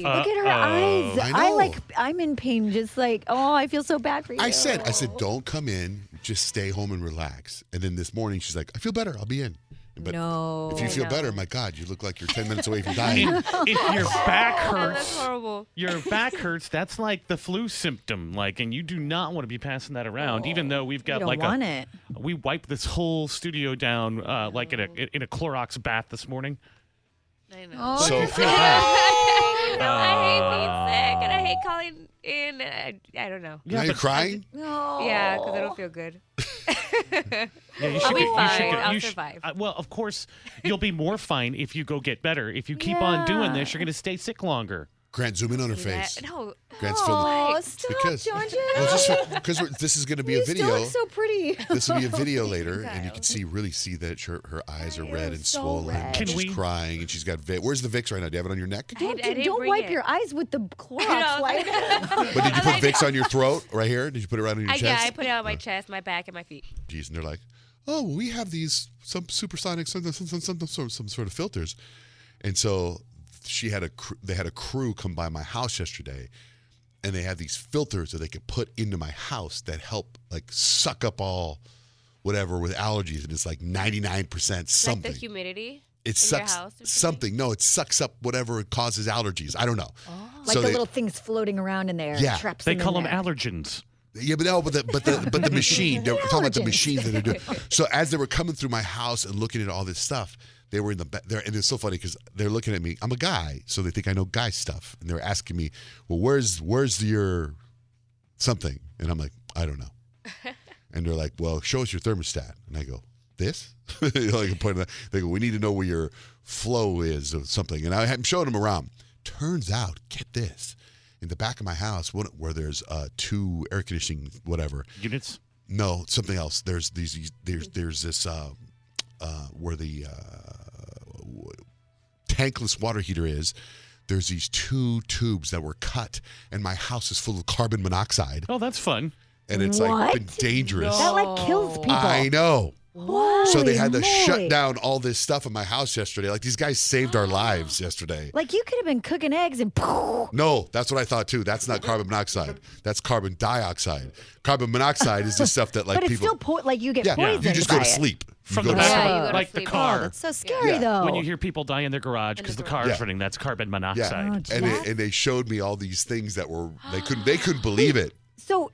Look at her eyes. I'm in pain. Just like, I feel so bad for you. I said, don't come in. Just stay home and relax. And then this morning, she's like, I feel better. I'll be in. But if you feel better, my God, you look like you're 10 minutes away from dying. If your back hurts, that's horrible. Your back hurts, that's like the flu symptom. And you do not want to be passing that around, even though we've got we wiped this whole studio down in a Clorox bath this morning. I know. So you feel bad. I hate being sick, and I hate calling in. I don't know. Now you're crying? No. Yeah, because I don't feel good. Yeah, you I'll should be get, fine. You should, I'll you survive. Well, of course, you'll be more fine if you go get better. If you keep on doing this, you're going to stay sick longer. Grant, zoom in on her face. No. Grant's filming. Stop, Because this is going to be a video. You still look so pretty. This will be a video later, and you can really see that her eyes are red and swollen. Red. She's crying, and she's got Where's the Vicks right now? Do you have it on your neck? Don't wipe your eyes with the Clorox wipe. But did you put Vicks on your throat right here? Did you put it right on your chest? Yeah, I put it on my chest, my back, and my feet. Jeez, and they're like, oh, we have these some supersonic some sort of filters, and so they had a crew come by my house yesterday, and they had these filters that they could put into my house that help suck up all whatever with allergies, and it's 99% something. Like the humidity. It sucks your house or something. No, it sucks up whatever causes allergies. I don't know. Like the little things floating around in there. Yeah. Traps They them call in them there. allergens. Yeah, but the machine. They were talking about the allergens. machines that they're doing. So as they were coming through my house and looking at all this stuff, they were in the there, and it's so funny because they're looking at me. I'm a guy, so they think I know guy stuff, and they're asking me, "Well, where's your something?" And I'm like, "I don't know." And they're like, "Well, show us your thermostat." And I go, "This?" They go, "We need to know where your flow is or something." And I'm showing them around. Turns out, get this. In the back of my house, where there's 2 air conditioning Units? No, something else. There's this where the tankless water heater is. There's these 2 tubes that were cut, and my house is full of carbon monoxide. Oh, that's fun. And it's been dangerous. That kills people. I know. What? So they had to shut down all this stuff in my house yesterday. These guys saved our lives yesterday. You could have been cooking eggs and No, that's what I thought too. That's not carbon monoxide. That's carbon dioxide. Carbon monoxide is the stuff that but it's people. still you get poisoned. You just by go to it. sleep. From you the go to sleep. you go to like the sleep. car. Oh, that's so scary though. When you hear people die in their garage because the car is running, that's carbon monoxide. Yeah, and they showed me all these things that were they couldn't believe it. So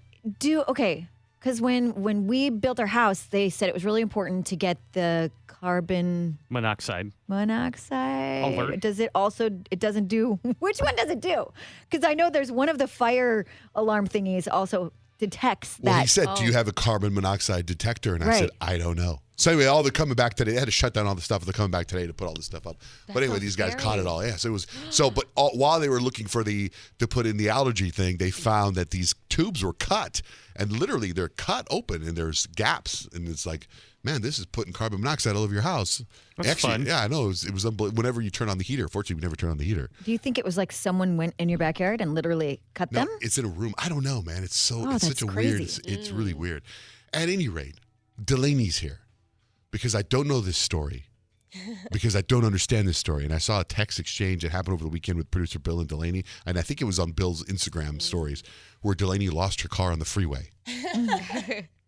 because when we built our house, they said it was really important to get the carbon Monoxide. monoxide. Alert. Does it also? It doesn't do. Which one does it do? Because I know there's one of the fire alarm thingies also detects that. Well, he said, "Do you have a carbon monoxide detector?" And I said, "I don't know." So anyway, they're coming back today. They had to shut down all the stuff. They're coming back today to put all this stuff up. But anyway, these guys caught it all. Yeah, so it was But while they were looking for to put in the allergy thing, they found that these tubes were cut, and literally they're cut open, and there's gaps, and it's man, this is putting carbon monoxide all over your house. That's fun. Yeah, I know. It was unbelievable. Whenever you turn on the heater, fortunately, we never turn on the heater. Do you think it was someone went in your backyard and literally cut them? It's in a room. I don't know, man. It's it's such a crazy. weird. It's really weird. At any rate, Delaney's here because I don't know this story. Because I don't understand this story. And I saw a text exchange that happened over the weekend with producer Bill and Delaney. And I think it was on Bill's Instagram stories where Delaney lost her car on the freeway.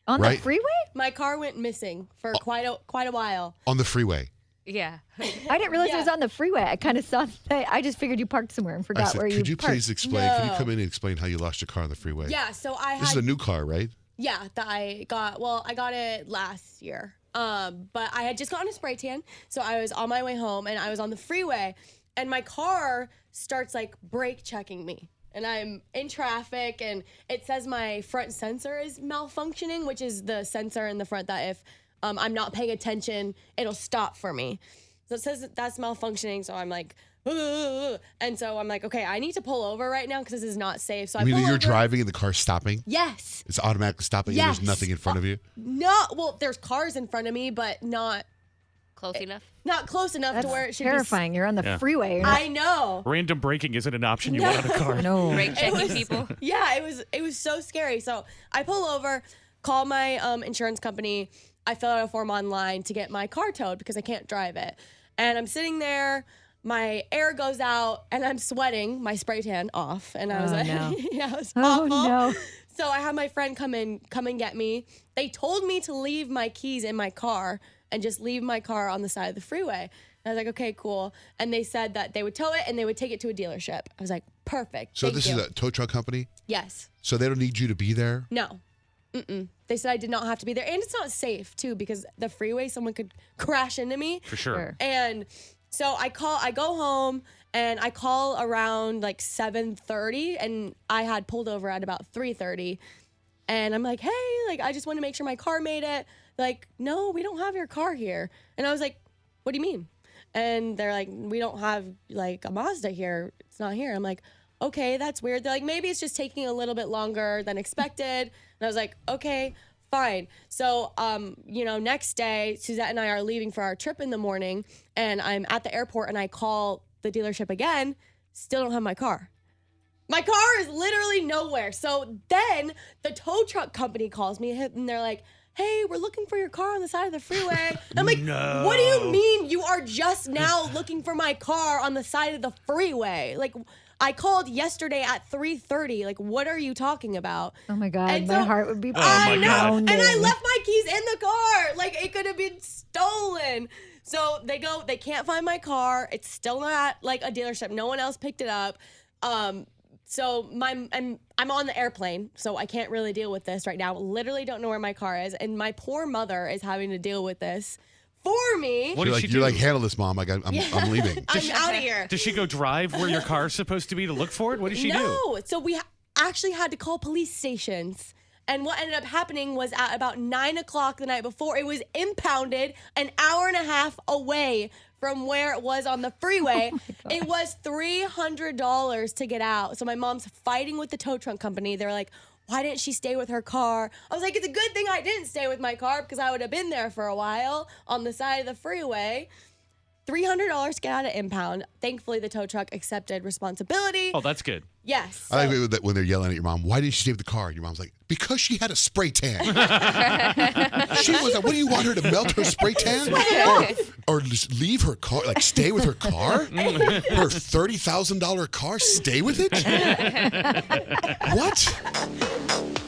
On the freeway? My car went missing for quite a while. On the freeway. Yeah. I didn't realize it was on the freeway. I kind of saw that. I just figured you parked somewhere and I forgot said, where you could you parked. please explain? Can you come in and explain how you lost your car on the freeway? Yeah, so This is a new car, right? Yeah, that I got. Well, I got it last year. But I had just gotten a spray tan, so I was on my way home and I was on the freeway, and my car starts brake checking me. And I'm in traffic, and it says my front sensor is malfunctioning, which is the sensor in the front that if I'm not paying attention, it'll stop for me. So it says that's malfunctioning, so I'm like, ugh. And so I'm like, okay, I need to pull over right now because this is not safe. So I You mean pull that you're over. driving and the car's stopping? Yes. It's automatically stopping and Yes. there's nothing in front of you? No, well, there's cars in front of me, but not Close enough. close enough That's to where it should terrifying. You're on the Yeah. freeway. be. I know. Random braking isn't an option you want on a car. No. Brake checking people. Yeah, it was so scary. So I pull over, call my insurance company. I fill out a form online to get my car towed because I can't drive it. And I'm sitting there. my air goes out and I'm sweating my spray tan off. And I was like, no. yeah, it was Oh, awful. no. So I had my friend come and get me. They told me to leave my keys in my car and just leave my car on the side of the freeway. And I was like, okay, cool. And they said that they would tow it and they would take it to a dealership. I was like, perfect. So Thank this you. is a tow truck company? Yes. So they don't need you to be there? No. They said I did not have to be there. And it's not safe, too, because the freeway, someone could crash into me. For sure. And so I go home and I call around like 7:30 and I had pulled over at about 3:30. And I'm like, hey, like, I just want to make sure my car made it. Like, no, we don't have your car here. And I was like, what do you mean? And they're like, we don't have like a Mazda here. It's not here. I'm like, okay, that's weird. They're like, maybe it's just taking a little bit longer than expected. And I was like, okay, fine. So, next day, Suzette and I are leaving for our trip in the morning, and I'm at the airport, and I call the dealership again. Still don't have my car. My car is literally nowhere. So then the tow truck company calls me, and they're like, hey, we're looking for your car on the side of the freeway. And I'm like, what do you mean you are just now looking for my car on the side of the freeway? Like, I called yesterday at 3:30. Like, what are you talking about? Oh my God, And my so- heart would be I know. pounding. And I left my keys in the car. Like, it could have been stolen. So they can't find my car. It's still not at, like, a dealership. No one else picked it up. So I'm on the airplane, so I can't really deal with this right now. Literally don't know where my car is. And my poor mother is having to deal with this for me. What did she do? You're like, handle this, Mom. I'm leaving. I'm out of here. Does she go drive where your car's supposed to be to look for it? What did she do? No. So we actually had to call police stations. And what ended up happening was at about 9 o'clock the night before, it was impounded an hour and a half away from where it was on the freeway. It was $300 to get out. So my mom's fighting with the tow truck company. They're like, why didn't she stay with her car? I was like, it's a good thing I didn't stay with my car because I would have been there for a while on the side of the freeway. $300 to get out of impound. Thankfully, the tow truck accepted responsibility. Oh, that's good. Yes. I like that when they're yelling at your mom, why didn't she stay with the car? And your mom's like, because she had a spray tan. She was like, what do you want her to melt her spray tan? Or just leave her car, like stay with her car? Her $30,000 car, stay with it? What?